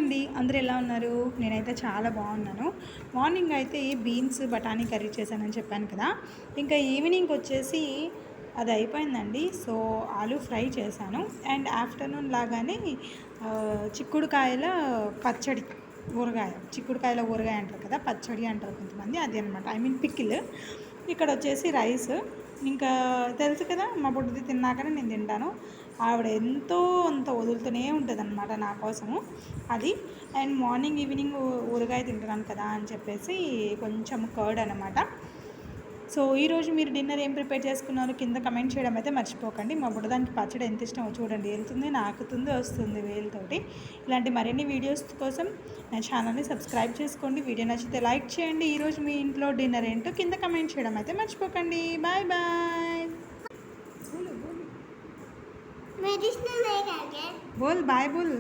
అండి, అందరూ ఎలా ఉన్నారు? నేనైతే చాలా బాగున్నాను. మార్నింగ్ అయితే బీన్స్ బఠానీ కర్రీ చేశానని చెప్పాను కదా. ఇంకా ఈవినింగ్ వచ్చేసి అది అయిపోయిందండి. సో ఆలూ ఫ్రై చేశాను. అండ్ ఆఫ్టర్నూన్ లాగానే చిక్కుడుకాయల పచ్చడి, ఊరగాయ, చిక్కుడుకాయల ఊరగాయ అంటారు కదా, పచ్చడి అంటారు కొంతమంది, అది అనమాట. I mean pickle. ఇక్కడ వచ్చేసి రైస్. ఇంకా తెలుసు కదా, మా బుడ్డిది తిన్నాకనే నేను తింటాను. ఆవిడ ఎంతో అంత వదులుతూనే ఉంటుంది అనమాట నా కోసము. అది. అండ్ మార్నింగ్ ఈవినింగ్ ఊరగాయ తింటున్నాను కదా అని చెప్పేసి కొంచెం కర్డ్ అనమాట. సో ఈరోజు మీరు డిన్నర్ ఏం ప్రిపేర్ చేసుకున్నారు కింద కమెంట్ చేయడం అయితే మర్చిపోకండి. మా బుడ్డదానికి పచ్చడి ఎంత ఇష్టమో చూడండి, వెళ్తుంది నాకుతుంది వస్తుంది వేలుతోటి. ఇలాంటి మరిన్ని వీడియోస్ కోసం నా ఛానల్ని సబ్స్క్రైబ్ చేసుకోండి. వీడియో నచ్చితే లైక్ చేయండి. ఈరోజు మీ ఇంట్లో డిన్నర్ ఏంటో కింద కమెంట్ చేయడం అయితే మర్చిపోకండి. Bye bye. బోల్ బాయ్ బోల్.